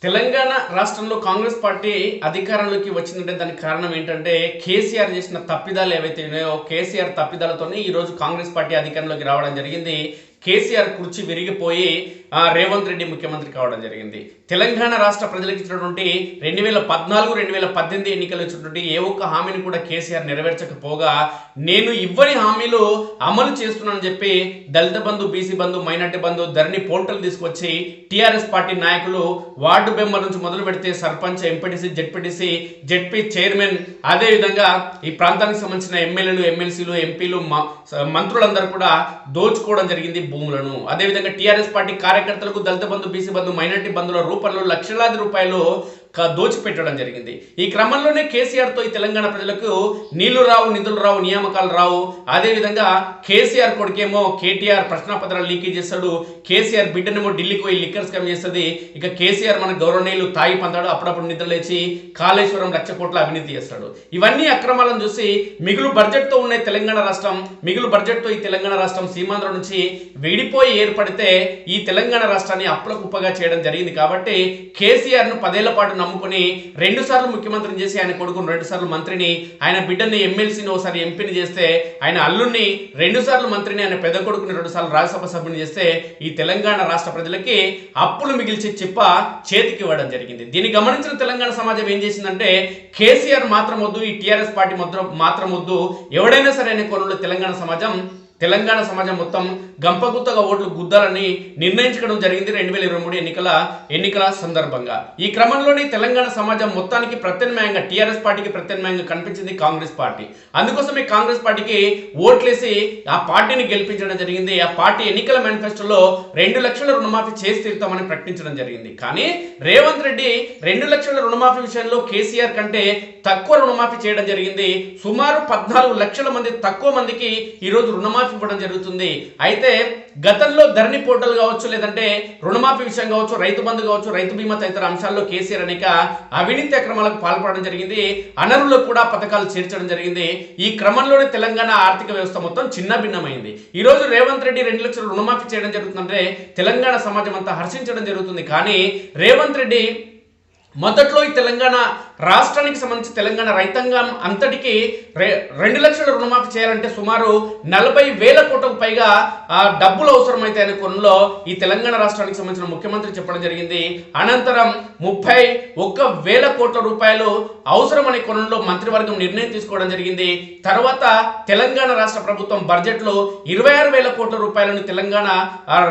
తెలంగాణ రాష్ట్రంలో కాంగ్రెస్ పార్టీ అధికారంలోకి వచ్చిందంటే దానికి కారణం ఏంటంటే కేసీఆర్ చేసిన తప్పిదాలు ఏవైతే ఉన్నాయో కేసీఆర్ తప్పిదాలతోనే ఈరోజు కాంగ్రెస్ పార్టీ అధికారంలోకి రావడం జరిగింది. కేసీఆర్ కుర్చీ విరిగిపోయి రేవంత్ రెడ్డి ముఖ్యమంత్రి కావడం జరిగింది. తెలంగాణ రాష్ట్ర ప్రజలకు ఇచ్చినటువంటి 2014-2018 ఎన్నికలు ఇచ్చినటువంటి ఏ ఒక్క హామీని కూడా కేసీఆర్ నెరవేర్చకపోగా నేను ఇవ్వని హామీలు అమలు చేస్తున్నానని చెప్పి దళిత బంధు, బీసీ బంధు, మైనార్టీ బంధు, ధరణి పోర్టల్ తీసుకొచ్చి టీఆర్ఎస్ పార్టీ నాయకులు వార్డు మెంబర్ నుంచి మొదలు పెడితే సర్పంచ్, ఎంపీటీసీ, జెడ్పీ చైర్మన్, అదేవిధంగా ఈ ప్రాంతానికి సంబంధించిన ఎమ్మెల్యేలు, ఎమ్మెల్సీలు, ఎంపీలు, మంత్రులందరూ కూడా దోచుకోవడం జరిగింది భూములను. అదేవిధంగా టీఆర్ఎస్ పార్టీ కార్యకర్తలకు దళిత బంధు, బీసీ బంధు, మైనార్టీ బంధుల రూపంలో లక్షలాది రూపాయలు దోచిపెట్టడం జరిగింది. ఈ క్రమంలోనే కేసీఆర్తో ఈ తెలంగాణ ప్రజలకు నీళ్లు రావు, నిధులు రావు, నియామకాలు రావు. అదేవిధంగా కేసీఆర్ కొడుకేమో కేటీఆర్ ప్రశ్నాపత్రాలు లీకేజ్ చేస్తాడు, కేసీఆర్ బిడ్డనేమో ఢిల్లీకి పోయి లిక్కర్ స్కామ్ చేస్తుంది. ఇక కేసీఆర్ మన గౌరవనీయులు తాయి పంతాడు, అప్పుడప్పుడు నిద్రలేచి కాళేశ్వరం 1,00,000 కోట్ల అవినీతి చేస్తాడు. ఇవన్నీ అక్రమాలను చూసి మిగులు బడ్జెట్తో ఉన్న తెలంగాణ రాష్ట్రం, మిగులు బడ్జెట్తో ఈ తెలంగాణ రాష్ట్రం సీమాంధ్ర నుంచి విడిపోయి ఏర్పడితే ఈ తెలంగాణ రాష్ట్రాన్ని అప్పుల కుప్పగా చేయడం జరిగింది. కాబట్టి కేసీఆర్ను 10 ఏళ్ల పాటు నమ్ముకొని 2 సార్లు ముఖ్యమంత్రిని చేసి ఆయన కొడుకును 2 సార్లు మంత్రిని, ఆయన బిడ్డని ఎమ్మెల్సీని ఒకసారి ఎంపీని చేస్తే, ఆయన అల్లుడిని 2 సార్లు మంత్రిని, ఆయన పెద్ద కొడుకుని 2 సార్లు రాజ్యసభ సభ్యుని చేస్తే ఈ తెలంగాణ రాష్ట్ర ప్రజలకి అప్పులు మిగిల్చి చిప్ప చేతికి ఇవ్వడం జరిగింది. దీన్ని గమనించిన తెలంగాణ సమాజం ఏం చేసిందంటే కేసీఆర్ మాత్రం వద్దు, ఈ టీఆర్ఎస్ పార్టీ మాత్రం వద్దు, ఎవడైనా సరే అనే కోణంలో తెలంగాణ సమాజం మొత్తం గంపగుత్తగా ఓట్లు గుద్దాలని నిర్ణయించడం జరిగింది 2023 ఎన్నికల సందర్భంగా. ఈ క్రమంలోనే తెలంగాణ సమాజం మొత్తానికి ప్రత్యామ్నాయంగా టీఆర్ఎస్ పార్టీకి ప్రత్యామ్నాయంగా కనిపించింది కాంగ్రెస్ పార్టీ. అందుకోసమే కాంగ్రెస్ పార్టీకి ఓట్లేసి ఆ పార్టీని గెలిపించడం జరిగింది. ఆ పార్టీ ఎన్నికల మేనిఫెస్టోలో 2 లక్షల రుణమాఫీ చేసి తీరుతామని ప్రకటించడం జరిగింది. కానీ రేవంత్ రెడ్డి 2 లక్షల రుణమాఫీ విషయంలో కేసీఆర్ కంటే తక్కువ రుణమాఫీ చేయడం జరిగింది. సుమారు 14 లక్షల మంది తక్కువ మందికి ఈరోజు రుణమాఫీ ఇవ్వడం జరుగుతుంది. అయితే గతంలో ధరణి పోర్టల్ కావచ్చు, లేదంటే రుణమాఫీ విషయం కావచ్చు, రైతు బంధు కావచ్చు, రైతు బీమా తదితర అంశాల్లో కేసీఆర్ అనేక అవినీతి అక్రమాలకు పాల్పడడం జరిగింది. అనర్హులకు కూడా పథకాలు చేర్చడం జరిగింది. ఈ క్రమంలోనే తెలంగాణ ఆర్థిక వ్యవస్థ మొత్తం చిన్న భిన్నమైంది. ఈ రోజు రేవంత్ రెడ్డి 2 లక్షల రుణమాఫీ చేయడం జరుగుతుందంటే తెలంగాణ సమాజం అంతా హర్షించడం జరుగుతుంది. కానీ రేవంత్ రెడ్డి మొదట్లో ఈ తెలంగాణ రాష్ట్రానికి సంబంధించి తెలంగాణ రైతాంగం అంతటికి 2 లక్షల రుణమాఫీ చేయాలంటే సుమారు 40,000 కోట్లకు పైగా డబ్బులు అవసరమైతే అనే కోణంలో ఈ తెలంగాణ రాష్ట్రానికి సంబంధించిన ముఖ్యమంత్రి చెప్పడం జరిగింది. అనంతరం 31,000 కోట్ల రూపాయలు అవసరమనే కోణంలో మంత్రివర్గం నిర్ణయం తీసుకోవడం జరిగింది. తర్వాత తెలంగాణ రాష్ట్ర ప్రభుత్వం బడ్జెట్లో 26,000 కోట్ల రూపాయలను తెలంగాణ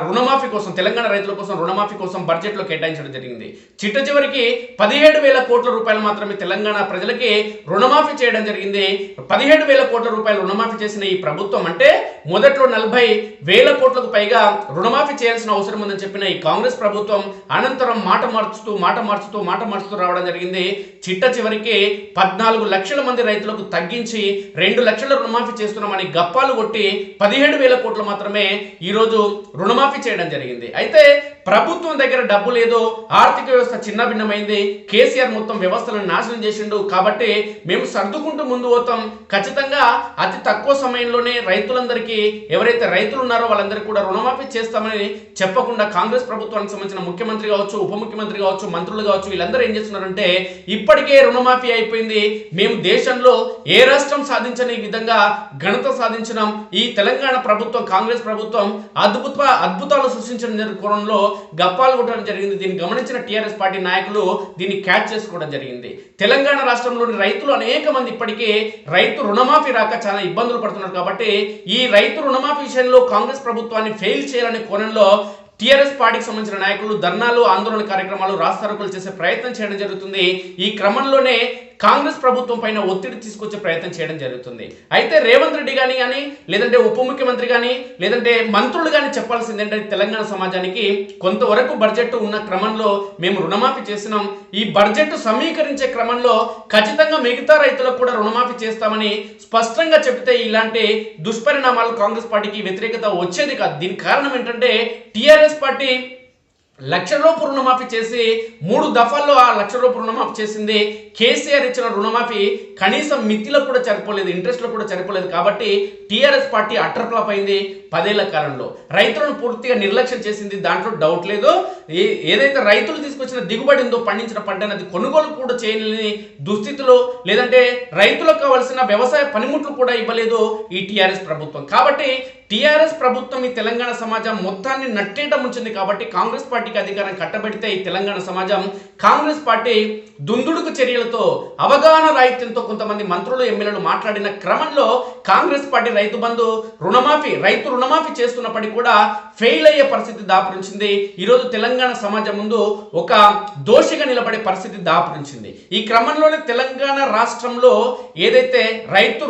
రుణమాఫీ కోసం, తెలంగాణ రైతుల కోసం రుణమాఫీ కోసం బడ్జెట్లో కేటాయించడం జరిగింది. చిట్ట చివరికి 17,000 కోట్ల రూపాయలు మాత్రమే తెలంగాణ ప్రజలకి రుణమాఫీ చేయడం జరిగింది. 17,000 కోట్ల రూపాయలు రుణమాఫీ చేసిన ఈ ప్రభుత్వం అంటే మొదట్లో 40,000 కోట్లకు పైగా రుణమాఫీ చేయాల్సిన అవసరం ఉందని చెప్పిన ఈ కాంగ్రెస్ ప్రభుత్వం అనంతరం మాట మార్చుతూ రావడం జరిగింది. చిట్ట చివరికి 14 లక్షల మంది రైతులకు తగ్గించి 2 లక్షల రుణమాఫీ చేస్తున్నామని గప్పాలు కొట్టి 17,000 కోట్లు మాత్రమే ఈరోజు రుణమాఫీ చేయడం జరిగింది. అయితే ప్రభుత్వం దగ్గర డబ్బు లేదు, ఆర్థిక వ్యవస్థ చిన్న భిన్నమైంది, కేసీఆర్ మొత్తం వ్యవస్థలను నాశనం చేసిండు. కాబట్టి మేము సర్దుకుంటూ ముందు పోతాం, ఖచ్చితంగా అతి తక్కువ సమయంలోనే రైతులందరికీ, ఎవరైతే రైతులు ఉన్నారో వాళ్ళందరికీ కూడా రుణమాఫీ చేస్తామని చెప్పకుండా కాంగ్రెస్ ప్రభుత్వానికి సంబంధించిన ముఖ్యమంత్రి కావచ్చు, ఉప ముఖ్యమంత్రి కావచ్చు, మంత్రులు కావచ్చు, వీళ్ళందరూ ఏం చేస్తున్నారంటే ఇప్పటికే రుణమాఫీ అయిపోయింది, మేము దేశంలో ఏ రాష్ట్రం సాధించని విధంగా ఘనత సాధించినాం, ఈ తెలంగాణ ప్రభుత్వం, కాంగ్రెస్ ప్రభుత్వం అద్భుతాలు సృష్టించిన కోణంలో గప్పాలు కొట్టడం జరిగింది. దీన్ని గమనించిన టీఆర్ఎస్ పార్టీ నాయకులు దీన్ని క్యాచ్ చేసుకోవడం జరిగింది. తెలంగాణ రాష్ట్రంలోని రైతులు అనేక మంది ఇప్పటికే రైతు రుణమాఫీ రాక చాలా ఇబ్బందులు పడుతున్నారు. కాబట్టి ఈ రైతు రుణమాఫీ విషయంలో కాంగ్రెస్ ప్రభుత్వాన్ని ఫెయిల్ చేయాలనే కోణంలో టీఆర్ఎస్ పార్టీకి సంబంధించిన నాయకులు ధర్నాలు, ఆందోళన కార్యక్రమాలు, రాస్తారోకోలు చేసే ప్రయత్నం చేయడం జరుగుతుంది. ఈ క్రమంలోనే కాంగ్రెస్ ప్రభుత్వం పైన ఒత్తిడి తీసుకొచ్చే ప్రయత్నం చేయడం జరుగుతుంది. అయితే రేవంత్ రెడ్డి కానీ లేదంటే ఉప ముఖ్యమంత్రి కానీ లేదంటే మంత్రులు కానీ చెప్పాల్సింది ఏంటంటే తెలంగాణ సమాజానికి కొంతవరకు బడ్జెట్ ఉన్న క్రమంలో మేము రుణమాఫీ చేసినాం, ఈ బడ్జెట్ సమీకరించే క్రమంలో ఖచ్చితంగా మిగతా రైతులకు కూడా రుణమాఫీ చేస్తామని స్పష్టంగా చెబితే ఇలాంటి దుష్పరిణామాలు కాంగ్రెస్ పార్టీకి వ్యతిరేకత వచ్చేది కాదు. దీనికి కారణం ఏంటంటే టీఆర్ఎస్ పార్టీ ₹1,00,000 రుణమాఫీ చేసి 3 దఫాల్లో ఆ ₹1,00,000 రుణమాఫీ చేసింది. కేసీఆర్ ఇచ్చిన రుణమాఫీ కనీసం మితిలో కూడా సరిపోలేదు, ఇంట్రెస్ట్లో కూడా సరిపోలేదు. కాబట్టి టీఆర్ఎస్ పార్టీ అట్టర్ ఫ్లాప్ అయింది 10 ఏళ్ల కాలంలో. రైతులను పూర్తిగా నిర్లక్ష్యం చేసింది, దాంట్లో డౌట్ లేదు. ఏదైతే రైతులు తీసుకొచ్చిన దిగుబడి ఉందో, పండించిన పంటని అది కొనుగోలు కూడా చేయలేని దుస్థితిలో, లేదంటే రైతులకు కావాల్సిన వ్యవసాయ పనిముట్లు కూడా ఇవ్వలేదు ఈ టీఆర్ఎస్ ప్రభుత్వం. కాబట్టి టీఆర్ఎస్ ప్రభుత్వం ఈ తెలంగాణ సమాజం మొత్తాన్ని నట్టేట ముంచింది. కాబట్టి కాంగ్రెస్ పార్టీకి అధికారం కట్టబెడితే ఈ తెలంగాణ సమాజం కాంగ్రెస్ పార్టీ దుందుడుకు చర్యలతో, అవగాహన రాహిత్యంతో కొంతమంది మంత్రులు ఎమ్మెల్యేలు మాట్లాడిన క్రమంలో కాంగ్రెస్ పార్టీ రైతు బంధు రైతు రుణమాఫీ చేస్తున్నప్పటికీ కూడా ఫెయిల్ అయ్యే పరిస్థితి దాపురించింది. ఈరోజు తెలంగాణ సమాజం ముందు ఒక దోషిగా నిలబడే పరిస్థితి దాపురించింది. ఈ క్రమంలోనే తెలంగాణ రాష్ట్రంలో ఏదైతే రైతు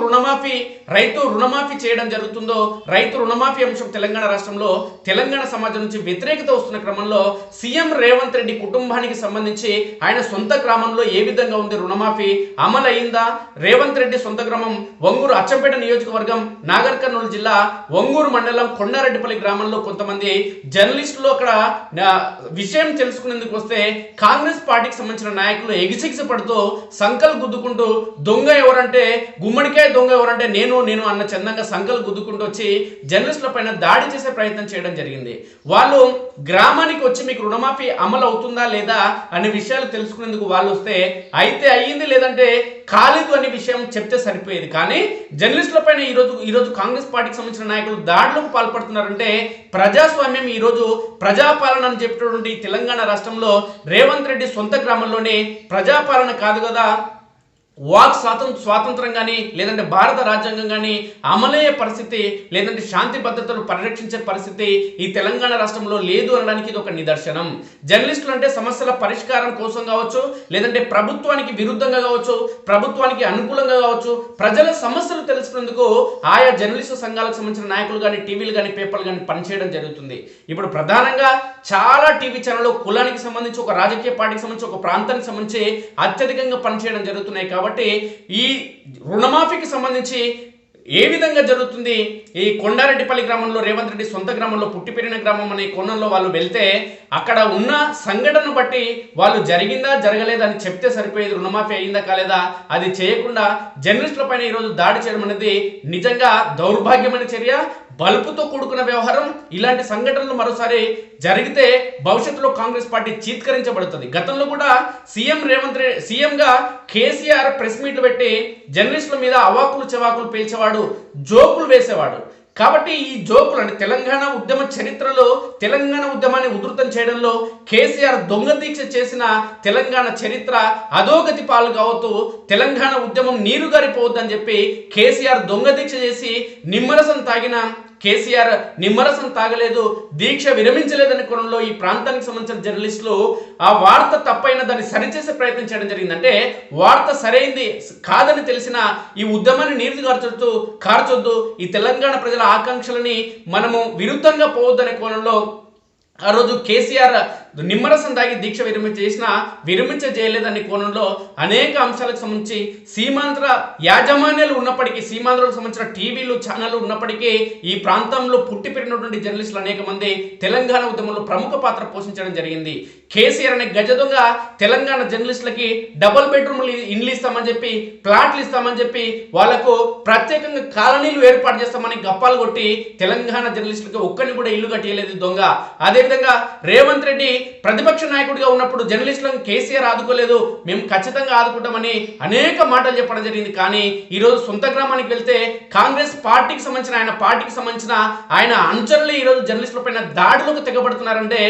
రుణమాఫీ చేయడం జరుగుతుందో, రైతు రుణమాఫీ అంశం తెలంగాణ రాష్ట్రంలో తెలంగాణ సమాజం నుంచి వ్యతిరేకత వస్తున్న క్రమంలో సీఎం రేవంత్ రెడ్డి కుటుంబానికి సంబంధించి ఆయన సొంత గ్రామంలో ఏ విధంగా ఉంది రుణమాఫీ అమలైందా? రేవంత్ రెడ్డి సొంత గ్రామం ఒంగూరు, అచ్చంపేట నియోజకవర్గం, నాగర్ కర్నూలు జిల్లా ఒంగూరు మండలం కొండారెడ్డిపల్లి గ్రామంలో కొంతమంది జర్నలిస్టులు అక్కడ విషయం తెలుసుకునేందుకు వస్తే కాంగ్రెస్ పార్టీకి సంబంధించిన నాయకులు ఎగిసిగిసి పడుతూ సంకలు గుద్దుకుంటూ దొంగ ఎవరంటే, గుమ్మడికాయ దొంగ ఎవరంటే నేను అన్న చందంగా సంకలు గుద్దుకుంటూ వచ్చి జర్నలిస్టుల పైన దాడి చేసే ప్రయత్నం చేయడం జరిగింది. వాళ్ళు గ్రామానికి వచ్చి మీకు రుణమాఫీ అమలు అవుతుందా లేదా అనే విషయాలు తెలుసుకునేందుకు వాళ్ళు వస్తే అయితే అయ్యింది, లేదంటే కాలేదు అనే విషయం చెప్తే సరిపోయేది. కానీ జర్నలిస్టుల పైన ఈరోజు కాంగ్రెస్ పార్టీకి సంబంధించిన నాయకులు దాడులకు పాల్పడుతున్నారంటే ప్రజాస్వామ్యం ఈరోజు ప్రజాపాలన అని చెప్పినటువంటి తెలంగాణ రాష్ట్రంలో రేవంత్ రెడ్డి సొంత గ్రామంలోనే ప్రజాపాలన కాదు కదా, వాక్ స్వాతంత్రం కానీ, లేదంటే భారత రాజ్యాంగం కానీ అమలయ్యే పరిస్థితి, లేదంటే శాంతి భద్రతలు పరిరక్షించే పరిస్థితి ఈ తెలంగాణ రాష్ట్రంలో లేదు అనడానికి ఇది ఒక నిదర్శనం. జర్నలిస్టులు అంటే సమస్యల పరిష్కారం కోసం కావచ్చు, లేదంటే ప్రభుత్వానికి విరుద్ధంగా కావచ్చు, ప్రభుత్వానికి అనుకూలంగా కావచ్చు, ప్రజల సమస్యలు తెలుసుకునేందుకు ఆయా జర్నలిస్టు సంఘాలకు సంబంధించిన నాయకులు కానీ, టీవీలు కానీ, పేపర్లు కానీ పనిచేయడం జరుగుతుంది. ఇప్పుడు ప్రధానంగా చాలా టీవీ ఛానళ్ళు కులానికి సంబంధించి, ఒక రాజకీయ పార్టీకి సంబంధించి, ఒక ప్రాంతానికి సంబంధించి అత్యధికంగా పనిచేయడం జరుగుతున్నాయి. కాబట్టి ఈ రుణమాఫీకి సంబంధించి ఏ విధంగా జరుగుతుంది, ఈ కొండారెడ్డిపల్లి గ్రామంలో రేవంత్ రెడ్డి సొంత గ్రామంలో పుట్టి పెరిగిన గ్రామం అనే కోణంలో వాళ్ళు వెళ్తే అక్కడ ఉన్న సంఘటనను బట్టి వాళ్ళు జరిగిందా జరగలేదా అని చెప్తే సరిపోయేది. రుణమాఫీ అయిందా కాలేదా అది చేయకుండా జర్నలిస్టుల పైన ఈరోజు దాడి చేయడం అనేది నిజంగా దౌర్భాగ్యమైన చర్య, బలుపుతో కూడుకున్న వ్యవహారం. ఇలాంటి సంఘటనలు మరోసారి జరిగితే భవిష్యత్తులో కాంగ్రెస్ పార్టీ చీత్కరించబడుతుంది. గతంలో కూడా సీఎంగా కేసీఆర్ ప్రెస్ మీట్లు పెట్టి జర్నలిస్టుల మీద అవాకులు చెవాకులు పేల్చేవాడు, జోకులు వేసేవాడు. కాబట్టి ఈ జోకులు అంటే తెలంగాణ ఉద్యమ చరిత్రలో తెలంగాణ ఉద్యమాన్ని ఉధృతం చేయడంలో కేసీఆర్ దొంగ దీక్ష చేసిన తెలంగాణ చరిత్ర అధోగతి పాలు కావద్దు, తెలంగాణ ఉద్యమం నీరుగారిపోవద్దని చెప్పి కేసీఆర్ దొంగ దీక్ష చేసి నిమ్మరసం తాగిన కేసీఆర్ నిమ్మరసం తాగలేదు, దీక్ష విరమించలేదని కోణంలో ఈ ప్రాంతానికి సంబంధించిన జర్నలిస్టులు ఆ వార్త తప్పైన దాన్ని సరిచేసే ప్రయత్నం చేయడం జరిగిందంటే వార్త సరైంది కాదని తెలిసిన ఈ ఉద్యమాన్ని నీరు కార్చొద్దు, ఈ తెలంగాణ ప్రజల ఆకాంక్షలని మనము విరుద్ధంగా పోవద్దనే కోణంలో ఆ రోజు కేసీఆర్ నిమ్మరసం దాగి దీక్ష విరమించ చేయలేదనే కోణంలో అనేక అంశాలకు సంబంధించి సీమాంధ్ర యాజమాన్యాలు ఉన్నప్పటికీ, సీమాంధ్రకు సంబంధించిన టీవీలు ఛానళ్లు ఉన్నప్పటికీ ఈ ప్రాంతంలో పుట్టి పెరిగినటువంటి జర్నలిస్టులు అనేక మంది తెలంగాణ ఉద్యమంలో ప్రముఖ పాత్ర పోషించడం జరిగింది. కేసీఆర్ అనే గజ దొంగ తెలంగాణ జర్నలిస్టులకి డబుల్ బెడ్రూమ్లు ఇండ్లు ఇస్తామని చెప్పి, ప్లాట్లు ఇస్తామని చెప్పి, వాళ్లకు ప్రత్యేకంగా కాలనీలు ఏర్పాటు చేస్తామని గప్పాలు కొట్టి తెలంగాణ జర్నలిస్టులకి ఒక్కరిని కూడా ఇల్లు కట్టేయలేదు దొంగ. అదేవిధంగా రేవంత్ రెడ్డి ప్రతిపక్ష నాయకుడిగా ఉన్నప్పుడు జర్నలిస్టులను కేసీఆర్ ఆదుకోలేదు, మేము ఖచ్చితంగా ఆదుకుంటామని అనేక మాటలు చెప్పడం జరిగింది. కానీ ఈరోజు సొంత గ్రామానికి వెళ్తే కాంగ్రెస్ పార్టీకి సంబంధించిన ఆయన అనుచరులు ఈరోజు జర్నలిస్టుల పైన దాడులకు తెగబడుతున్నారంటే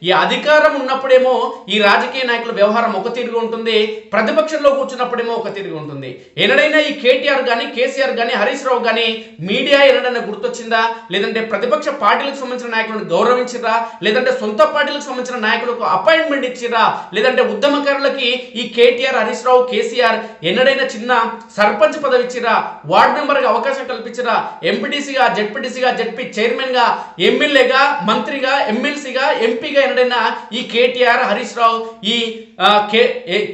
ఈ అధికారం ఉన్నప్పుడేమో ఈ రాజకీయ నాయకుల వ్యవహారం ఒక తీరుగా ఉంటుంది, ప్రతిపక్షంలో కూర్చున్నప్పుడేమో ఒక తీరుగా ఉంటుంది. ఎన్నడైనా ఈ కేటీఆర్ కానీ, కేసీఆర్ కానీ, హరీష్ రావు కానీ మీడియా ఎన్నడైనా గుర్తొచ్చిందా? లేదంటే ప్రతిపక్ష పార్టీలకు సంబంధించిన నాయకులను గౌరవించిరా? లేదంటే సొంత పార్టీలకు సంబంధించిన నాయకులకు అపాయింట్మెంట్ ఇచ్చిరా? లేదంటే ఉద్యమకారులకి ఈ కేటీఆర్, హరీష్ రావు, కేసీఆర్ ఎన్నడైనా చిన్న సర్పంచ్ పదవి ఇచ్చిరా? వార్డు మెంబర్గా అవకాశం కల్పించిరా? ఎంపీటీసీగా, జెడ్పీటీసీగా, జెడ్పీ చైర్మన్గా, ఎమ్మెల్యేగా, మంత్రిగా, ఎమ్మెల్సీగా, ఎంపీగా ఎన్నడైనా ఈ కేటీఆర్, హరీష్ రావు, ఈ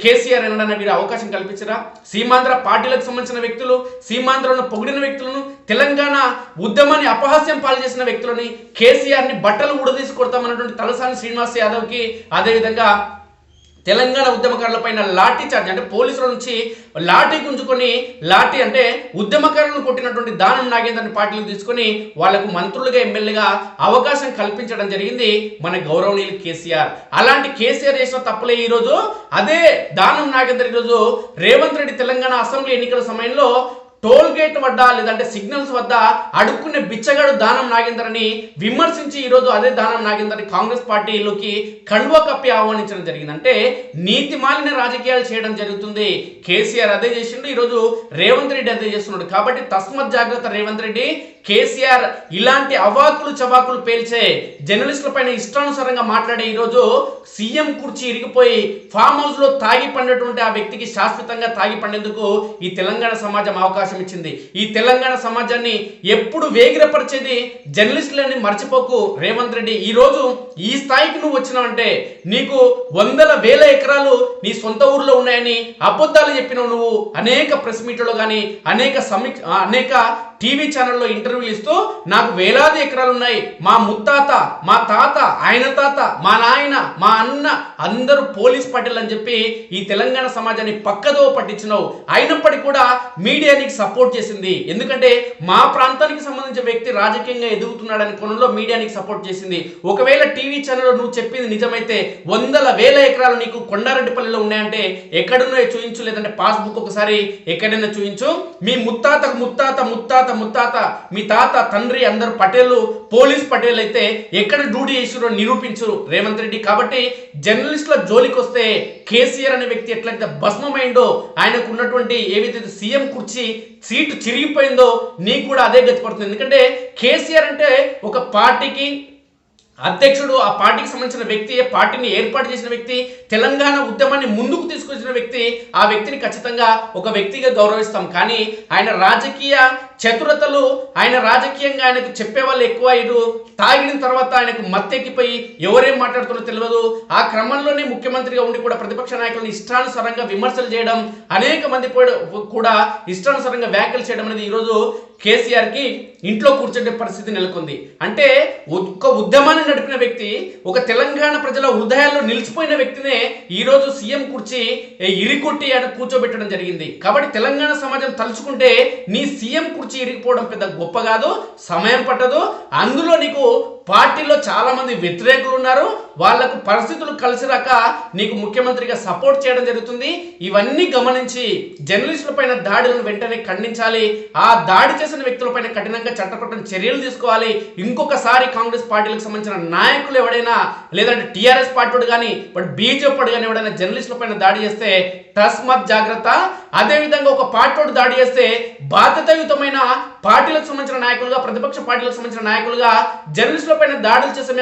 కేసీఆర్ ఎన్నడైనా వీరు అవకాశం కల్పించరా? సీమాంధ్ర పార్టీలకు సంబంధించిన వ్యక్తులు, సీమాంధ్రను పొగిడిన వ్యక్తులను, తెలంగాణ ఉద్యమాన్ని అపహాస్యం పాలు చేసిన వ్యక్తులని, కేసీఆర్ని బట్టలు ఊడదీసి కొడతామన్నటువంటి తలసాని శ్రీనివాస్ యాదవ్ యాదవ్కి, అదేవిధంగా తెలంగాణ ఉద్యమకారులపైన లాఠీ చార్జ్ అంటే పోలీసుల నుంచి లాఠీ గుంజుకొని లాఠీ అంటే ఉద్యమకారులను కొట్టినటువంటి దానం నాగేందర్ని పార్టీలు తీసుకొని వాళ్లకు మంత్రులుగా ఎమ్మెల్యేగా అవకాశం కల్పించడం జరిగింది మన గౌరవనీయులు కేసీఆర్. అలాంటి కేసీఆర్ చేసిన తప్పులే ఈరోజు అదే దానం నాగేందర్ ఈరోజు రేవంత్ రెడ్డి తెలంగాణ అసెంబ్లీ ఎన్నికల సమయంలో టోల్ గేట్ వద్ద లేదంటే సిగ్నల్స్ వద్ద అడుక్కునే బిచ్చగాడు దానం నాగేందర్ అని విమర్శించి ఈరోజు అదే దానం నాగేందర్ని కాంగ్రెస్ పార్టీలోకి కండువా కప్పి ఆహ్వానించడం జరిగింది. అంటే నీతి మాలిన రాజకీయాలు చేయడం జరుగుతుంది. కేసీఆర్ అదే చేసిండు, ఈరోజు రేవంత్ రెడ్డి అదే చేస్తున్నాడు. కాబట్టి తస్మత్ జాగ్రత్త రేవంత్ రెడ్డి. కేసీఆర్ ఇలాంటి అవాకులు చవాకులు పేల్చే జర్నలిస్టుల పైన ఇష్టానుసారంగా మాట్లాడే ఈరోజు సీఎం కుర్చీ ఇరిగిపోయి ఫామ్ హౌస్ లో తాగి పండినటువంటి ఆ వ్యక్తికి శాశ్వతంగా తాగి పండేందుకు ఈ తెలంగాణ సమాజం అవకాశం ఇచ్చింది. ఈ తెలంగాణ సమాజాన్ని ఎప్పుడు వేగిరపరిచేది జర్నలిస్టులని మర్చిపోకు రేవంత్ రెడ్డి. ఈ రోజు ఈ స్థాయికి నువ్వు వచ్చినావంటే నీకు వందల వేల ఎకరాలు నీ సొంత ఊర్లో ఉన్నాయని అబద్ధాలు చెప్పినావు నువ్వు. అనేక ప్రెస్ మీట్లలో కానీ అనేక టీవీ ఛానల్లో ఇంటర్వ్యూలు ఇస్తూ నాకు వేలాది ఎకరాలు ఉన్నాయి, మా ముత్తాత, మా తాత, ఆయన తాత, మా నాయన, మా అన్న అందరూ పోలీస్ పటేల్ అని చెప్పి ఈ తెలంగాణ సమాజాన్ని పక్కదో పట్టించినావు. అయినప్పటికీ కూడా మీడియా నీకు సపోర్ట్ చేసింది. ఎందుకంటే మా ప్రాంతానికి సంబంధించిన వ్యక్తి రాజకీయంగా ఎదుగుతున్నాడని కోణంలో మీడియా నీకు సపోర్ట్ చేసింది. ఒకవేళ టీవీ ఛానల్లో నువ్వు చెప్పింది నిజమైతే వందల వేల ఎకరాలు నీకు కొండారెడ్డిపల్లిలో ఉన్నాయంటే ఎక్కడున్నాయో చూయించు, లేదంటే పాస్బుక్ ఒకసారి ఎక్కడైనా చూయించు. మీ ముత్తాతకు ముత్తాత ముత్తాత ముత్తాత మీ తాత తండ్రి అందరు పటేలు పోలీస్ పటేల్ అయితే ఎక్కడ డ్యూటీ చేసిరో నిరూపించు రేవంత్ రెడ్డి. కాబట్టి జర్నలిస్టుల జోలికి వస్తే కేసీఆర్ అనే వ్యక్తి ఎట్లయితే భస్మమైందో, ఆయనకు ఉన్నటువంటి ఏవైతే సీఎం కుర్చీ సీటు చిరిగిపోయిందో నీకు కూడా అదే గతి పడుతుంది. ఎందుకంటే కేసీఆర్ అంటే ఒక పార్టీకి అధ్యక్షుడు, ఆ పార్టీకి సంబంధించిన వ్యక్తి, పార్టీని ఏర్పాటు చేసిన వ్యక్తి, తెలంగాణ ఉద్యమాన్ని ముందుకు తీసుకొచ్చిన వ్యక్తి. ఆ వ్యక్తిని ఖచ్చితంగా ఒక వ్యక్తిగా గౌరవిస్తాం. కానీ ఆయన రాజకీయ చతురతలు, ఆయన రాజకీయంగా ఆయనకు చెప్పేవాళ్ళు ఎక్కువ అయ్యారు. తాగిన తర్వాత ఆయనకు మత్తెక్కిపోయి ఎవరేం మాట్లాడుతున్నారో తెలియదు. ఆ క్రమంలోనే ముఖ్యమంత్రిగా ఉండి కూడా ప్రతిపక్ష నాయకులను ఇష్టానుసారంగా విమర్శలు చేయడం, అనేక మంది కూడా ఇష్టానుసారంగా వ్యాఖ్యలు చేయడం అనేది ఈరోజు కేసీఆర్ కి ఇంట్లో కూర్చుంటే పరిస్థితి నెలకొంది. అంటే ఒక ఉద్యమాన్ని నడిపిన వ్యక్తి, ఒక తెలంగాణ ప్రజల హృదయాల్లో నిలిచిపోయిన వ్యక్తినే ఈరోజు సీఎం కుర్చీ ఇరికొట్టి ఆయన కూర్చోబెట్టడం జరిగింది. కాబట్టి తెలంగాణ సమాజం తలుచుకుంటే నీ సీఎం కుర్చీ ఇరిగిపోవడం పెద్ద గొప్ప కాదు, సమయం పట్టదు. అందులో నీకు పార్టీలో చాలా మంది వ్యతిరేకులు ఉన్నారు, వాళ్లకు పరిస్థితులు కలిసి రాక నీకు ముఖ్యమంత్రిగా సపోర్ట్ చేయడం జరుగుతుంది. ఇవన్నీ గమనించి జర్నలిస్టుల పైన దాడులను వెంటనే ఖండించాలి. ఆ దాడి చేసిన వ్యక్తులపైన కఠినంగా చట్టపరమైన చర్యలు తీసుకోవాలి. ఇంకొకసారి కాంగ్రెస్ పార్టీలకు సంబంధించిన నాయకులు ఎవడైనా, లేదంటే టీఆర్ఎస్ పార్టీ కానీ బట్ బీజేపీ కానీ ఎవడైనా జర్నలిస్టుల పైన దాడి చేస్తే తస్మత్ జాగ్రత్త. అదేవిధంగా ఒక పార్టీ దాడి చేస్తే బాధ్యతాయుతమైన పార్టీలకు సంబంధించిన నాయకులుగా, ప్రతిపక్ష పార్టీలకు సంబంధించిన నాయకులుగా జర్నలిస్టుల పైన దాడులు చేస్తే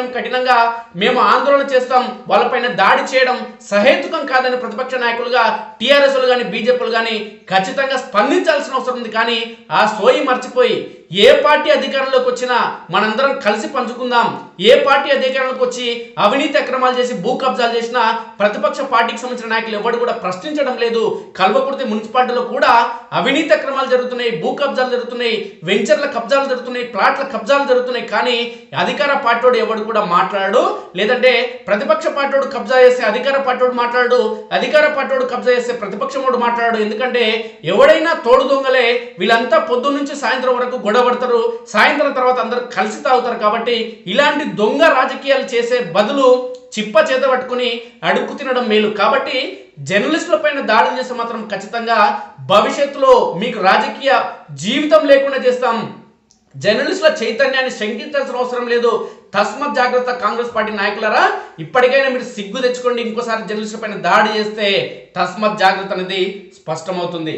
మేము ఆందోళన చేస్తాం. వాళ్ళపైన దాడి చేయడం సహేతుకం కాదని ప్రతిపక్ష నాయకులుగా టీఆర్ఎస్లు కానీ బీజేపీలు కానీ ఖచ్చితంగా స్పందించాల్సిన అవసరం ఉంది. కానీ ఆ సోయి మర్చిపోయి ఏ పార్టీ అధికారంలోకి వచ్చినా మనందరం కలిసి పంచుకుందాం. ఏ పార్టీ అధికారంలోకి వచ్చి అవినీతి అక్రమాలు చేసి భూ కబ్జాలు చేసినా ప్రతిపక్ష పార్టీకి సంబంధించిన నాయకులు ఎవరు కూడా ప్రశ్నించడం లేదు. కల్వకుర్తి మున్సిపాలిటీలో కూడా అవినీతి అక్రమాలు జరుగుతున్నాయి, భూ కబ్జాలు జరుగుతున్నాయి, వెంచర్ల కబ్జాలు జరుగుతున్నాయి, ప్లాట్ల కబ్జాలు జరుగుతున్నాయి. కానీ అధికార పార్టీ ఎవడు కూడా మాట్లాడు, లేదంటే ప్రతిపక్ష పార్టీ కబ్జా చేస్తే అధికార పార్టీ మాట్లాడు, అధికార పార్టీ కబ్జా చేస్తే ప్రతిపక్షం మాట్లాడు. ఎందుకంటే ఎవడైనా తోడు దొంగలే. వీళ్ళంతా పొద్దున్న నుంచి సాయంత్రం వరకు గొడవడతారు, సాయంత్రం తర్వాత అందరూ కలిసి తాగుతారు. కాబట్టి ఇలాంటి దొంగ రాజకీయాలు చేసే బదులు చిప్ప చేత పట్టుకుని అడుక్కు తినడం మేలు. కాబట్టి జర్నలిస్టుల పైన దాడులు చేస్తే మాత్రం ఖచ్చితంగా భవిష్యత్తులో మీకు రాజకీయ జీవితం లేకుండా చేస్తాం. జర్నలిస్టుల చైతన్యాన్ని శంకించాల్సిన అవసరం లేదు. తస్మత్ జాగ్రత్త కాంగ్రెస్ పార్టీ నాయకులరా, ఇప్పటికైనా మీరు సిగ్గు తెచ్చుకోండి. ఇంకోసారి జర్నలిస్టుల పైన దాడి చేస్తే తస్మత్ జాగ్రత్త అనేది స్పష్టమవుతుంది.